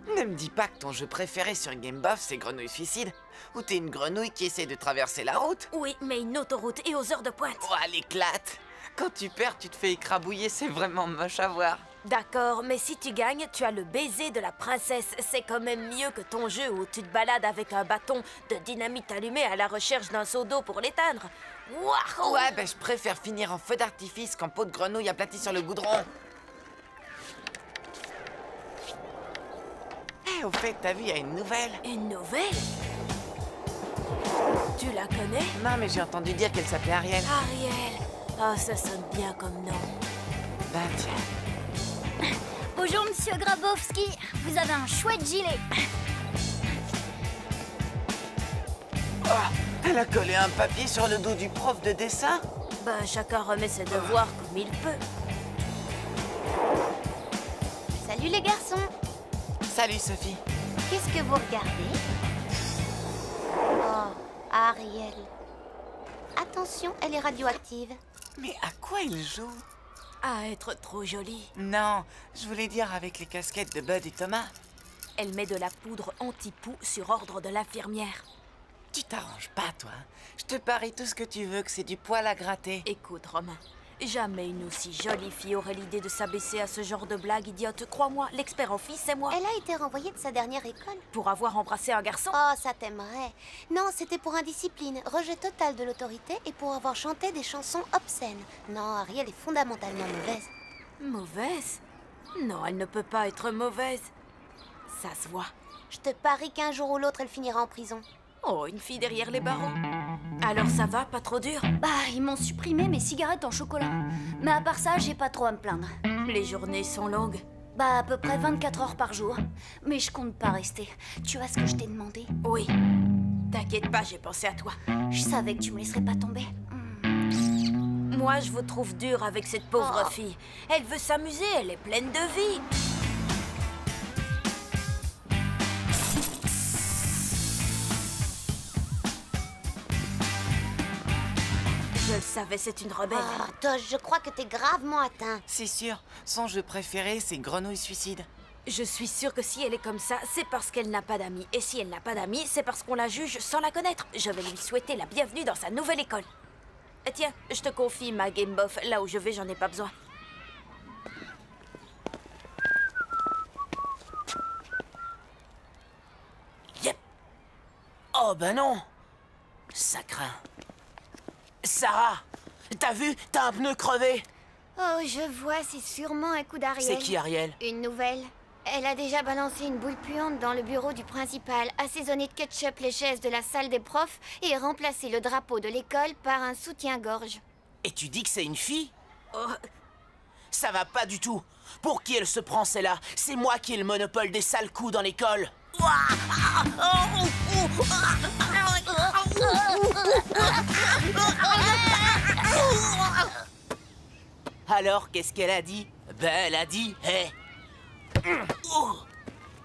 Ne me dis pas que ton jeu préféré sur Game Boy, c'est Grenouille Suicide, où t'es une grenouille qui essaie de traverser la route. Oui, mais une autoroute et aux heures de pointe. Oh, elle éclate. Quand tu perds, tu te fais écrabouiller, c'est vraiment moche à voir. D'accord, mais si tu gagnes, tu as le baiser de la princesse. C'est quand même mieux que ton jeu où tu te balades avec un bâton de dynamite allumé à la recherche d'un seau d'eau pour l'éteindre. Waouh! Ouais, ben je préfère finir en feu d'artifice qu'en peau de grenouille aplatie sur le goudron. Eh, au fait, t'as vu, il y a une nouvelle. Une nouvelle? Tu la connais? Non, mais j'ai entendu dire qu'elle s'appelait Ariel. Ariel. Ah, ça sonne bien comme nom. Ben tiens. Bonjour, monsieur Grabowski. Vous avez un chouette gilet. Oh, elle a collé un papier sur le dos du prof de dessin. Bah, chacun remet ses devoirs comme il peut. Salut les garçons. Salut, Sophie. Qu'est-ce que vous regardez? Oh, Ariel. Attention, elle est radioactive. Mais à quoi il joue? À être trop jolie. Non, je voulais dire avec les casquettes de Bud et Thomas. Elle met de la poudre anti-poux sur ordre de l'infirmière. Tu t'arranges pas, toi. Je te parie tout ce que tu veux que c'est du poil à gratter. Écoute, Romain, jamais une aussi jolie fille aurait l'idée de s'abaisser à ce genre de blague idiote. Crois-moi, l'expert en filles, c'est moi. Elle a été renvoyée de sa dernière école. Pour avoir embrassé un garçon. Oh, ça t'aimerait. Non, c'était pour indiscipline, rejet total de l'autorité et pour avoir chanté des chansons obscènes. Non, Ariel est fondamentalement mauvaise. Mauvaise? Non, elle ne peut pas être mauvaise. Ça se voit. Je te parie qu'un jour ou l'autre, elle finira en prison. Oh, une fille derrière les barreaux. Alors ça va, pas trop dur? Bah, ils m'ont supprimé mes cigarettes en chocolat. Mais à part ça, j'ai pas trop à me plaindre. Les journées sont longues. Bah, à peu près 24 heures par jour. Mais je compte pas rester. Tu vois ce que je t'ai demandé? Oui. T'inquiète pas, j'ai pensé à toi. Je savais que tu me laisserais pas tomber. Moi, je vous trouve dur avec cette pauvre fille. Elle veut s'amuser, elle est pleine de vie. Je le savais, c'est une rebelle. Oh, Tosh, je crois que t'es gravement atteint. C'est sûr, son jeu préféré, c'est Grenouille Suicide. Je suis sûre que si elle est comme ça, c'est parce qu'elle n'a pas d'amis. Et si elle n'a pas d'amis, c'est parce qu'on la juge sans la connaître. Je vais lui souhaiter la bienvenue dans sa nouvelle école. Et tiens, je te confie ma Game Boy. Là où je vais, j'en ai pas besoin. Yep. Oh ben non. Ça craint. Sarah, t'as vu? T'as un pneu crevé. Oh, je vois, c'est sûrement un coup d'Ariel. C'est qui, Ariel? Une nouvelle. Elle a déjà balancé une boule puante dans le bureau du principal, assaisonné de ketchup les chaises de la salle des profs et remplacé le drapeau de l'école par un soutien-gorge. Et tu dis que c'est une fille? Oh, Ça va pas du tout. Pour qui elle se prend, celle-là? C'est moi qui ai le monopole des sales coups dans l'école. Alors, qu'est-ce qu'elle a dit? Ben, elle a dit, hé.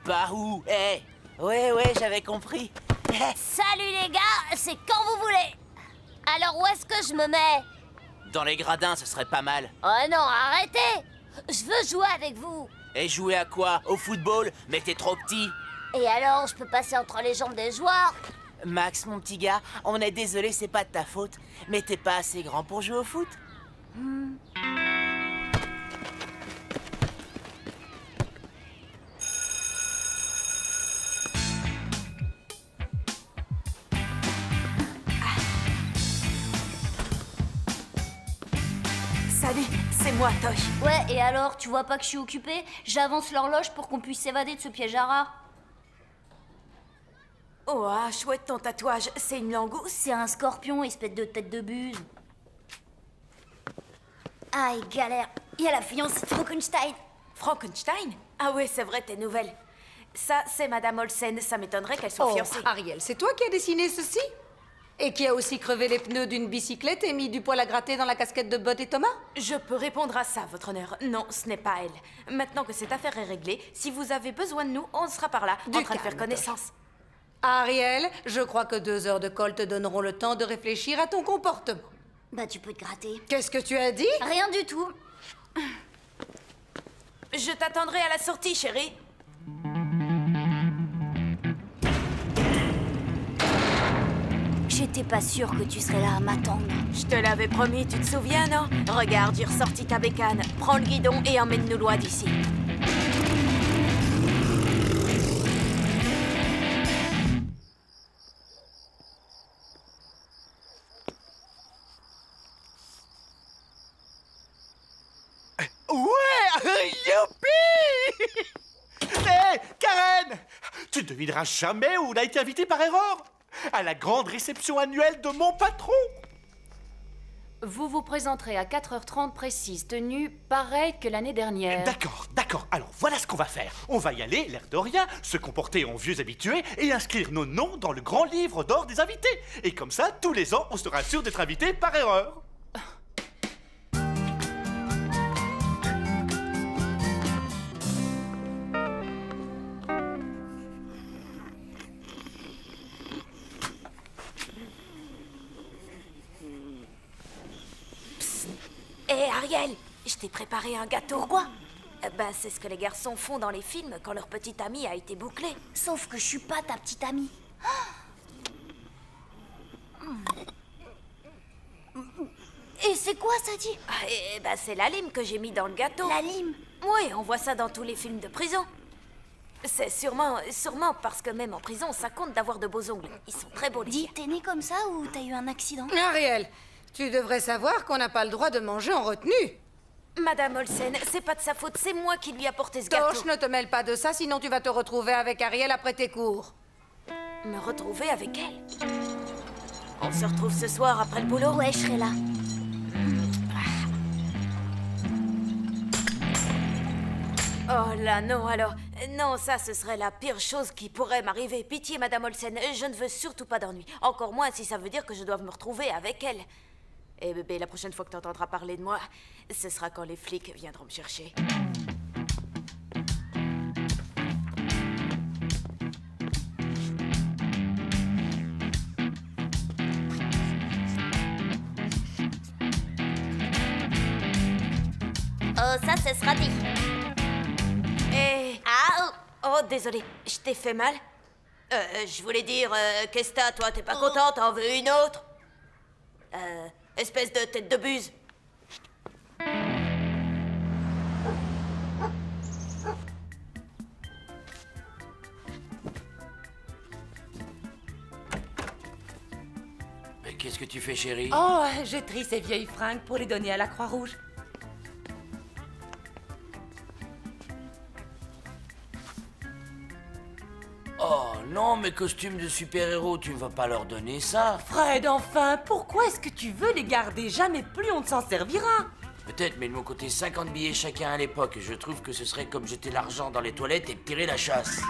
Bah où? Hé. Ouais, j'avais compris. Salut les gars, c'est quand vous voulez. Alors où est-ce que je me mets? Dans les gradins, ce serait pas mal. Oh non, arrêtez! Je veux jouer avec vous. Et jouer à quoi? Au football? Mais t'es trop petit. Et alors, je peux passer entre les jambes des joueurs? Max, mon petit gars, on est désolé, c'est pas de ta faute. Mais t'es pas assez grand pour jouer au foot? salut, c'est moi, Tosh. Ouais, et alors, tu vois pas que je suis occupée? J'avance l'horloge pour qu'on puisse s'évader de ce piège à rats. Oh, ah, chouette ton tatouage. C'est une langouste? C'est un scorpion, espèce de tête de buse. Ah, il galère. Il y a la fiancée de Frankenstein. Frankenstein? Ah oui, c'est vrai, t'es nouvelle. Ça, c'est Madame Olsen. Ça m'étonnerait qu'elle soit fiancée. Ariel, c'est toi qui as dessiné ceci? Et qui a aussi crevé les pneus d'une bicyclette et mis du poil à gratter dans la casquette de Bud et Thomas? Je peux répondre à ça, votre honneur. Non, ce n'est pas elle. Maintenant que cette affaire est réglée, si vous avez besoin de nous, on sera par là, en train de faire connaissance. Ariel, je crois que 2 heures de colle te donneront le temps de réfléchir à ton comportement. Bah, tu peux te gratter. Qu'est-ce que tu as dit? Rien du tout. Je t'attendrai à la sortie, chérie. T'es pas sûr que tu serais là à m'attendre? Je te l'avais promis, tu te souviens, non? Regarde, j'ai ressorti ta bécane. Prends le guidon et emmène-nous loin d'ici. Ouais! Youpi! Hé, Karen! Tu ne devineras jamais où on a été invité par erreur! À la grande réception annuelle de mon patron! Vous vous présenterez à 4h30 précise, tenue pareille que l'année dernière. D'accord, d'accord. Alors voilà ce qu'on va faire. On va y aller, l'air de rien, se comporter en vieux habitués et inscrire nos noms dans le grand livre d'or des invités. Et comme ça, tous les ans, on sera sûr d'être invité par erreur. Hé, Ariel, je t'ai préparé un gâteau. Pourquoi? Ben, c'est ce que les garçons font dans les films quand leur petite amie a été bouclée. Sauf que je suis pas ta petite amie. Et c'est quoi ça dit? Eh ben, c'est la lime que j'ai mis dans le gâteau. La lime? Oui, on voit ça dans tous les films de prison. C'est sûrement parce que même en prison, ça compte d'avoir de beaux ongles. Ils sont très beaux, les Dis, tiens. t'es né comme ça ou t'as eu un accident? Ariel, tu devrais savoir qu'on n'a pas le droit de manger en retenue. Madame Olsen, c'est pas de sa faute, c'est moi qui lui ai apporté ce gâteau. Tosh, ne te mêle pas de ça, sinon tu vas te retrouver avec Ariel après tes cours. Me retrouver avec elle? On se retrouve ce soir après le boulot? Ouais, je serai là. Oh là, non, alors. Non, ça, ce serait la pire chose qui pourrait m'arriver. Pitié, Madame Olsen, je ne veux surtout pas d'ennui. Encore moins si ça veut dire que je dois me retrouver avec elle. Et bébé, la prochaine fois que tu entendras parler de moi, ce sera quand les flics viendront me chercher. Oh, ça, ce sera dit. Eh... Ah, Oh, désolé, je t'ai fait mal? Je voulais dire, qu'est-ce que t'as, toi? T'es pas contente? T'en veux une autre? Espèce de tête de buse. Mais qu'est-ce que tu fais, chérie? Oh, je trie ces vieilles fringues pour les donner à la Croix-Rouge. Oh non, mes costumes de super-héros, tu ne vas pas leur donner ça? Fred, enfin, pourquoi est-ce que tu veux les garder? Jamais plus on ne s'en servira. Peut-être, mais de mon côté, 50 billets chacun à l'époque. Je trouve que ce serait comme jeter l'argent dans les toilettes et tirer la chasse.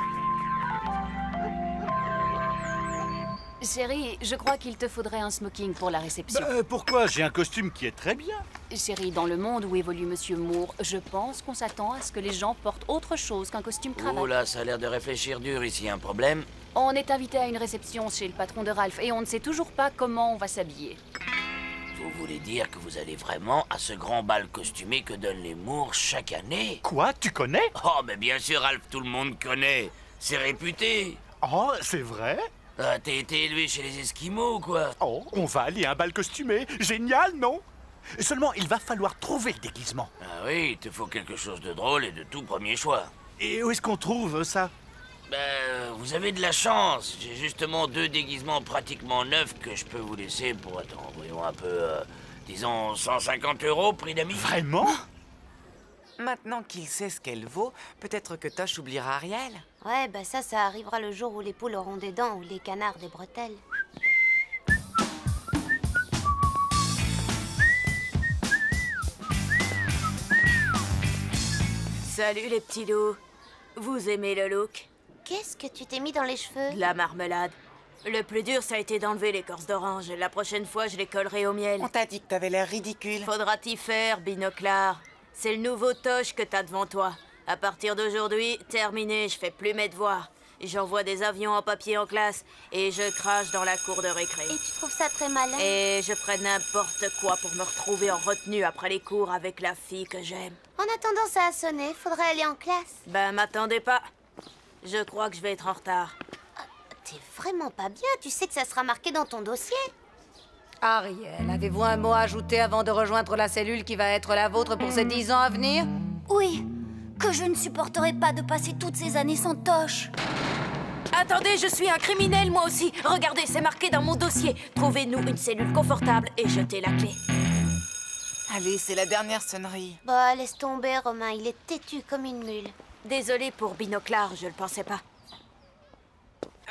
Chérie, je crois qu'il te faudrait un smoking pour la réception. Pourquoi? J'ai un costume qui est très bien. Chérie, dans le monde où évolue Monsieur Moore, je pense qu'on s'attend à ce que les gens portent autre chose qu'un costume cravate. Oh là, ça a l'air de réfléchir dur ici, un problème? On est invité à une réception chez le patron de Ralph et on ne sait toujours pas comment on va s'habiller. Vous voulez dire que vous allez vraiment à ce grand bal costumé que donnent les Moore chaque année? Quoi? Tu connais? Oh, mais bien sûr, Ralph, tout le monde connaît. C'est réputé. Oh, c'est vrai? Ah, t'as été élevé chez les Esquimaux, quoi. Oh, on va aller à un bal costumé. Génial, non? Seulement, il va falloir trouver le déguisement. Ah oui, il te faut quelque chose de drôle et de tout premier choix. Et où est-ce qu'on trouve ça? Ben, vous avez de la chance. J'ai justement 2 déguisements pratiquement neufs que je peux vous laisser pour, attends, voyons un peu, disons 150 € prix d'amis. Vraiment? Maintenant qu'il sait ce qu'elle vaut, peut-être que Tosh oubliera Ariel. ouais, bah ça arrivera le jour où les poules auront des dents ou les canards des bretelles. Salut les petits loups. Vous aimez le look? Qu'est-ce que tu t'es mis dans les cheveux? De la marmelade. Le plus dur, ça a été d'enlever l'écorce d'orange. La prochaine fois, je les collerai au miel. On t'a dit que t'avais l'air ridicule. Faudra t'y faire, binoclard. C'est le nouveau Tosh que t'as devant toi. À partir d'aujourd'hui, terminé, je fais plus mes devoirs. J'envoie des avions en papier en classe et je crache dans la cour de récré. Et tu trouves ça très malin? Et je ferai n'importe quoi pour me retrouver en retenue après les cours avec la fille que j'aime. En attendant, ça a sonné. Faudrait aller en classe. Ben, m'attendez pas. Je crois que je vais être en retard. T'es vraiment pas bien, tu sais que ça sera marqué dans ton dossier. Ariel, avez-vous un mot à ajouter avant de rejoindre la cellule qui va être la vôtre pour ces 10 ans à venir? Oui, que je ne supporterai pas de passer toutes ces années sans Tosh. Attendez, je suis un criminel, moi aussi. Regardez, c'est marqué dans mon dossier. Trouvez-nous une cellule confortable et jetez la clé. Allez, c'est la dernière sonnerie. Bah, laisse tomber, Romain, il est têtu comme une mule. Désolée pour Binoclard, je le pensais pas.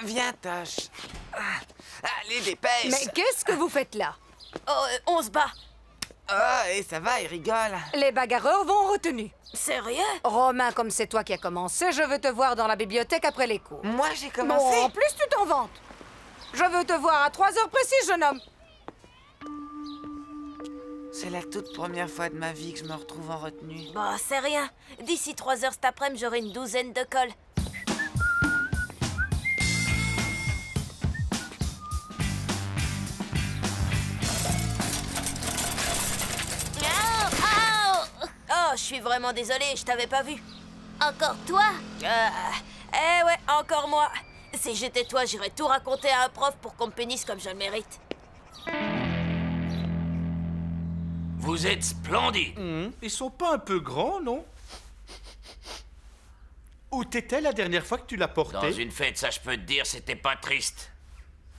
Viens, Tosh. Allez, dépêche. Mais qu'est-ce que vous faites là? Oh, on se bat. Oh, et ça va, il rigole. Les bagarreurs vont en retenue. Sérieux? Romain, comme c'est toi qui as commencé, je veux te voir dans la bibliothèque après les cours. Moi, j'ai commencé. Bon, en plus, tu t'en vantes. Je veux te voir à 3 heures précises, jeune homme. C'est la toute première fois de ma vie que je me retrouve en retenue. Bah, c'est rien. D'ici 3 heures cet après-midi, j'aurai une douzaine de cols. Oh, je suis vraiment désolée, je t'avais pas vu. Encore toi? Eh ouais, encore moi. Si j'étais toi, j'irais tout raconter à un prof pour qu'on me punisse comme je le mérite. Vous êtes splendide. Ils sont pas un peu grands, non? Où t'étais la dernière fois que tu l'as porté? Dans une fête, ça je peux te dire, c'était pas triste.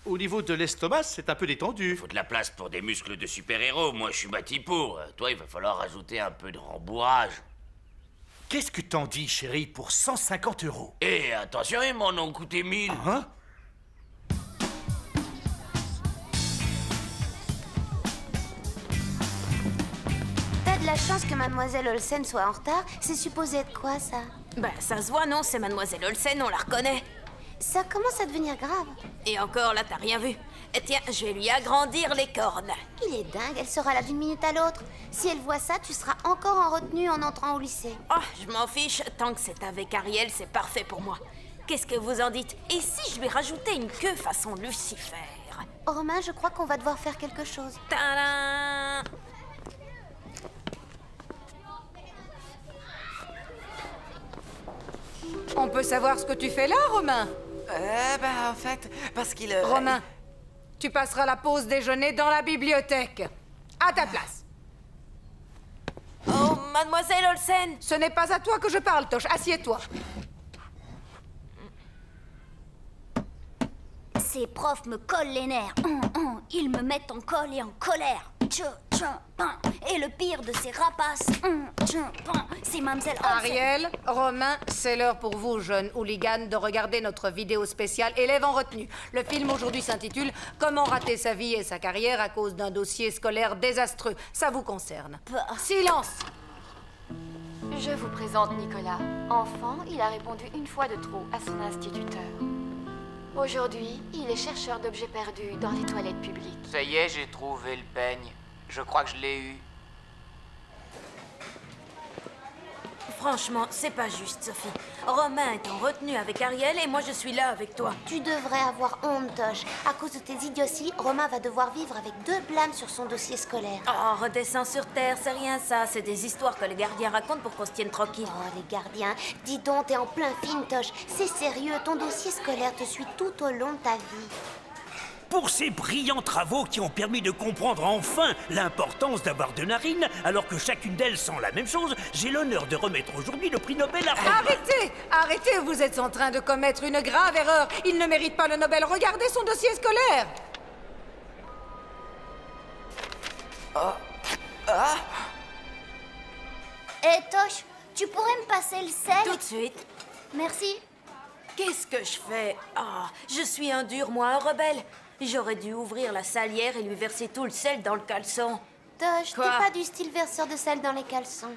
Au niveau de l'estomac, c'est un peu détendu. Faut de la place pour des muscles de super-héros, moi je suis bâti pour. Toi, il va falloir rajouter un peu de rembourrage. Qu'est-ce que t'en dis, chérie, pour 150 €? Et attention, ils m'en ont coûté 1000. Hein? T'as de la chance que Mademoiselle Olsen soit en retard. C'est supposé être quoi, ça? Ben, ça se voit, non? C'est Mademoiselle Olsen, on la reconnaît. Ça commence à devenir grave. Et encore, là, t'as rien vu. Et tiens, je vais lui agrandir les cornes. Il est dingue, elle sera là d'une minute à l'autre. Si elle voit ça, tu seras encore en retenue en entrant au lycée. Oh, je m'en fiche. Tant que c'est avec Ariel, c'est parfait pour moi. Qu'est-ce que vous en dites? Et si je lui rajoutais une queue façon Lucifer? Romain, je crois qu'on va devoir faire quelque chose. Tadam! On peut savoir ce que tu fais là, Romain? En fait, parce qu'il... Romain, tu passeras la pause déjeuner dans la bibliothèque. À ta place. Oh, Mademoiselle Olsen! Ce n'est pas à toi que je parle, Tosh. Assieds-toi. Ces profs me collent les nerfs. Ils me mettent en colle et en colère. Et le pire de ces rapaces, c'est Mademoiselle Olsen. Ariel, Romain, c'est l'heure pour vous, jeunes hooligans, de regarder notre vidéo spéciale Élèves en retenue. Le film aujourd'hui s'intitule « Comment rater sa vie et sa carrière à cause d'un dossier scolaire désastreux ». Ça vous concerne. Silence! Je vous présente Nicolas. Enfant, il a répondu une fois de trop à son instituteur. Aujourd'hui, il est chercheur d'objets perdus dans les toilettes publiques. Ça y est, j'ai trouvé le peigne. Je crois que je l'ai eu. Franchement, c'est pas juste, Sophie. Romain est en retenue avec Ariel et moi je suis là avec toi. Tu devrais avoir honte, Tosh. À cause de tes idioties, Romain va devoir vivre avec 2 blâmes sur son dossier scolaire. Oh, redescends sur terre, c'est rien ça. C'est des histoires que les gardiens racontent pour qu'on se tienne tranquille. Oh, les gardiens. Dis donc, t'es en plein film, Tosh. C'est sérieux, ton dossier scolaire te suit tout au long de ta vie. Pour ces brillants travaux qui ont permis de comprendre enfin l'importance d'avoir 2 narines, alors que chacune d'elles sent la même chose, j'ai l'honneur de remettre aujourd'hui le prix Nobel à... Arrêtez! Arrêtez, vous êtes en train de commettre une grave erreur. Il ne mérite pas le Nobel. Regardez son dossier scolaire. Hé, Tosh, tu pourrais me passer le sel? Tout de suite. Merci. Qu'est-ce que je fais? Ah, je suis un dur, moi, un rebelle. J'aurais dû ouvrir la salière et lui verser tout le sel dans le caleçon. Tosh, t'es Quoi? pas du style verseur de sel dans les caleçons.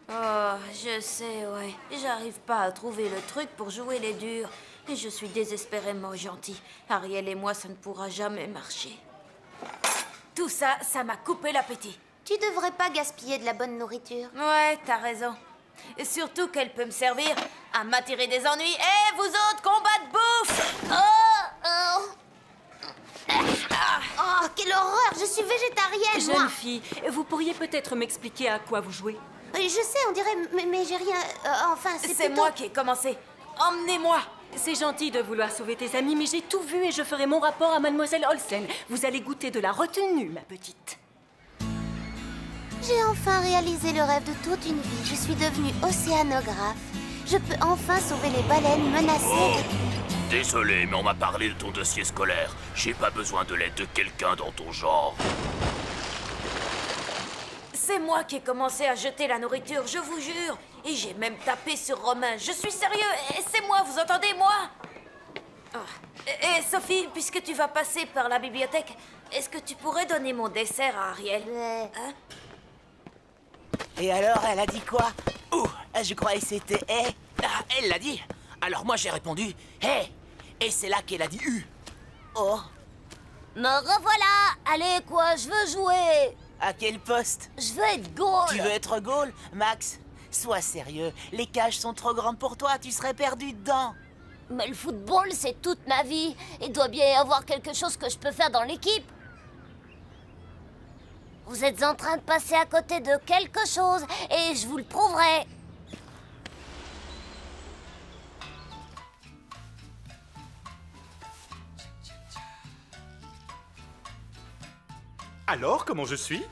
Oh, je sais, ouais. J'arrive pas à trouver le truc pour jouer les durs. Et je suis désespérément gentil. Ariel et moi, ça ne pourra jamais marcher. Tout ça, ça m'a coupé l'appétit. Tu devrais pas gaspiller de la bonne nourriture. Ouais, t'as raison. Et surtout qu'elle peut me servir à m'attirer des ennuis. Eh, vous autres, combat de bouffe! Oh, quelle horreur! Je suis végétarienne, moi! Jeune fille, vous pourriez peut-être m'expliquer à quoi vous jouez? Je sais, on dirait, mais j'ai rien... enfin, C'est plutôt... moi qui ai commencé. Emmenez-moi! C'est gentil de vouloir sauver tes amis, mais j'ai tout vu et je ferai mon rapport à Mademoiselle Olsen. Vous allez goûter de la retenue, ma petite. J'ai enfin réalisé le rêve de toute une vie. Je suis devenue océanographe. Je peux enfin sauver les baleines menacées de... Désolé, mais on m'a parlé de ton dossier scolaire. J'ai pas besoin de l'aide de quelqu'un dans ton genre. C'est moi qui ai commencé à jeter la nourriture, je vous jure. Et j'ai même tapé sur Romain. Je suis sérieux, et c'est moi, vous entendez, moi? Et Sophie, puisque tu vas passer par la bibliothèque, est-ce que tu pourrais donner mon dessert à Ariel? Hein? Et alors, elle a dit quoi? Ouh, je croyais que c'était « eh ». Ah, elle l'a dit. Alors moi, j'ai répondu « hey ». Et c'est là qu'elle a dit « u ». Oh. Me revoilà. Allez, quoi, je veux jouer. À quel poste? Je veux être goal. Tu veux être goal? Max, sois sérieux. Les cages sont trop grandes pour toi, tu serais perdu dedans. Mais le football, c'est toute ma vie. Il doit bien y avoir quelque chose que je peux faire dans l'équipe. Vous êtes en train de passer à côté de quelque chose, et je vous le prouverai. Alors, comment je suis?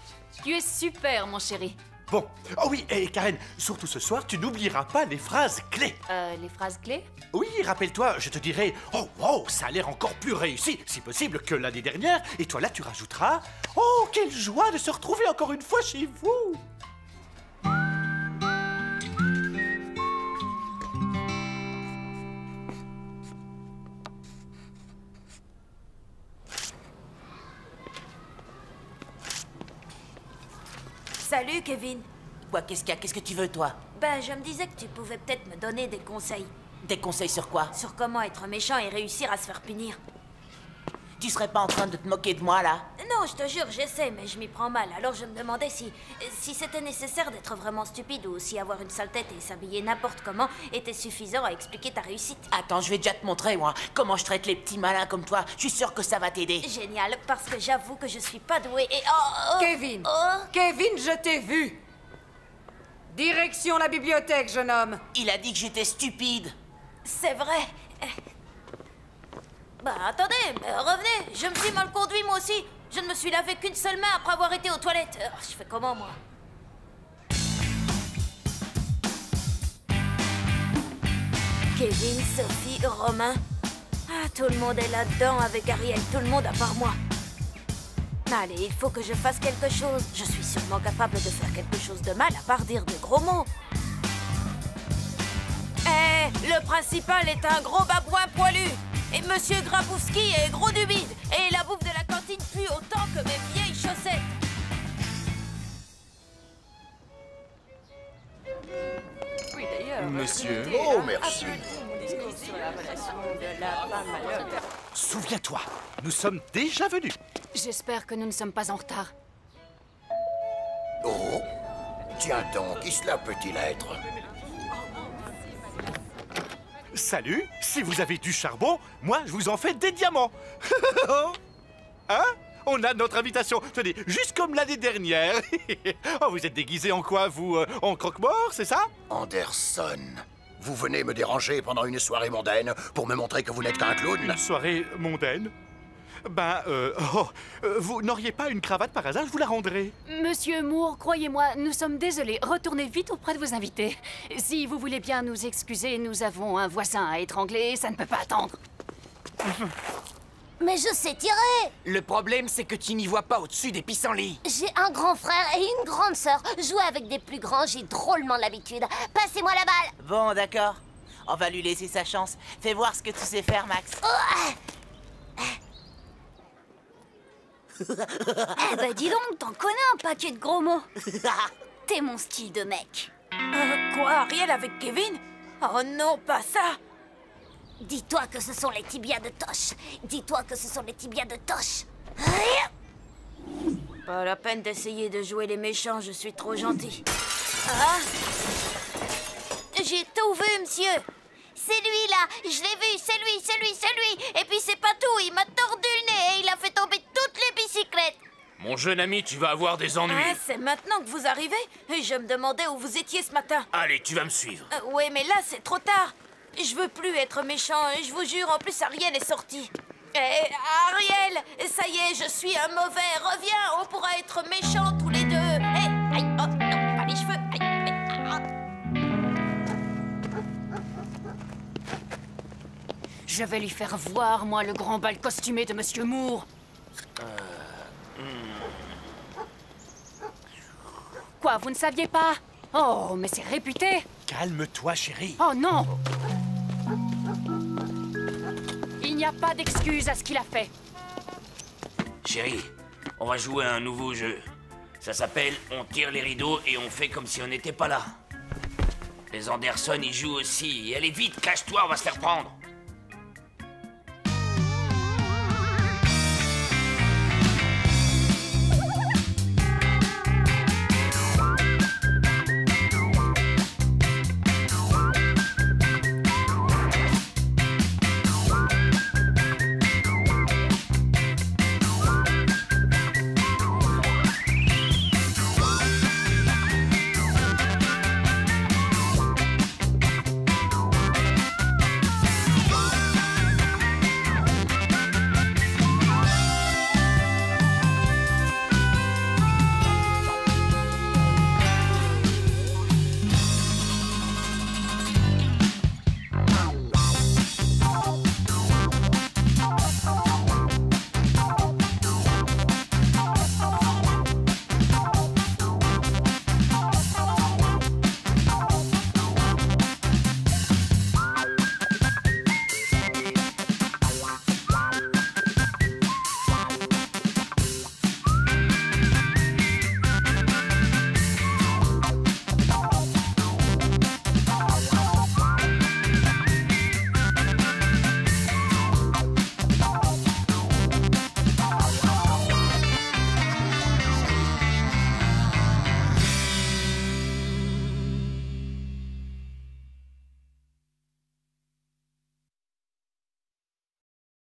Tu es super, mon chéri. Bon. Oh oui, et Karen, surtout ce soir, tu n'oublieras pas les phrases clés. Les phrases clés? Oui, rappelle-toi, je te dirai « Oh, wow, ça a l'air encore plus réussi, si possible, que l'année dernière. » Et toi, là, tu rajouteras « Oh, quelle joie de se retrouver encore une fois chez vous !» Salut, Kevin. Quoi, qu'est-ce qu'il y a? Qu'est-ce que tu veux, toi? Ben, je me disais que tu pouvais peut-être me donner des conseils. Des conseils sur quoi? Sur comment être méchant et réussir à se faire punir. Tu serais pas en train de te moquer de moi, là? Non, je te jure, j'essaie, mais je m'y prends mal. Alors je me demandais si c'était nécessaire d'être vraiment stupide ou si avoir une sale tête et s'habiller n'importe comment était suffisant à expliquer ta réussite. Attends, je vais déjà te montrer, moi, comment je traite les petits malins comme toi. Je suis sûr que ça va t'aider. Génial, parce que j'avoue que je suis pas douée et... Kevin! Kevin, je t'ai vu! Direction la bibliothèque, jeune homme. Il a dit que j'étais stupide. C'est vrai. Bah, attendez, revenez. Je me suis mal conduit, moi aussi. Je ne me suis lavé qu'une seule main après avoir été aux toilettes. Je fais comment, moi? Kevin, Sophie, Romain. Ah, tout le monde est là-dedans avec Ariel. Tout le monde à part moi. Allez, il faut que je fasse quelque chose. Je suis sûrement capable de faire quelque chose de mal à part dire de gros mots. Le principal est un gros babouin poilu. Et Monsieur Grabowski est gros du bide. Et la bouffe de la cantine pue autant que mes vieilles chaussettes. Oui, d'ailleurs... Monsieur. Oh, merci. Souviens-toi, nous sommes déjà venus. J'espère que nous ne sommes pas en retard. Oh, tiens donc, qui cela peut-il être? Salut, si vous avez du charbon, moi je vous en fais des diamants. Hein? On a notre invitation, tenez, juste comme l'année dernière. Oh, vous êtes déguisé en quoi, vous? En croque-mort, c'est ça? Anderson, vous venez me déranger pendant une soirée mondaine pour me montrer que vous n'êtes qu'un clown? Une soirée mondaine? Ben, vous n'auriez pas une cravate par hasard? Je vous la rendrai. Monsieur Moore, croyez-moi, nous sommes désolés. Retournez vite auprès de vos invités. Si vous voulez bien nous excuser, nous avons un voisin à étrangler, ça ne peut pas attendre. Mais je sais tirer. Le problème, c'est que tu n'y vois pas au-dessus des pissenlits. J'ai un grand frère et une grande sœur. Jouer avec des plus grands, j'ai drôlement l'habitude. Passez-moi la balle. Bon, d'accord. On va lui laisser sa chance. Fais voir ce que tu sais faire, Max. Eh ben dis donc, t'en connais un paquet de gros mots. T'es mon style de mec. Quoi, Ariel avec Kevin? Oh non, pas ça. Dis-toi que ce sont les tibias de Tosh. Dis-toi que ce sont les tibias de Tosh. Pas la peine d'essayer de jouer les méchants, je suis trop gentil. Ah? J'ai tout vu, monsieur. C'est lui, là. Je l'ai vu, c'est lui, c'est lui, c'est lui. Et puis c'est pas tout, il m'a tordu le nez et il a fait tomber toutes les bicyclettes. Mon jeune ami, tu vas avoir des ennuis. Ah, c'est maintenant que vous arrivez? Je me demandais où vous étiez ce matin. Allez, tu vas me suivre. Oui, mais là, c'est trop tard. Je veux plus être méchant, je vous jure, en plus Ariel est sorti. Ariel, ça y est, je suis un mauvais. Reviens, on pourra être méchants tous les deux. Aïe, oh, non, pas les cheveux. Je vais lui faire voir, moi, le grand bal costumé de Monsieur Moore. Quoi, vous ne saviez pas? Oh, mais c'est réputé. Calme-toi, chérie. Oh non! Il n'y a pas d'excuse à ce qu'il a fait. Chérie, on va jouer à un nouveau jeu. Ça s'appelle On tire les rideaux et on fait comme si on n'était pas là. Les Anderson y jouent aussi. Allez vite, cache-toi, on va se faire prendre.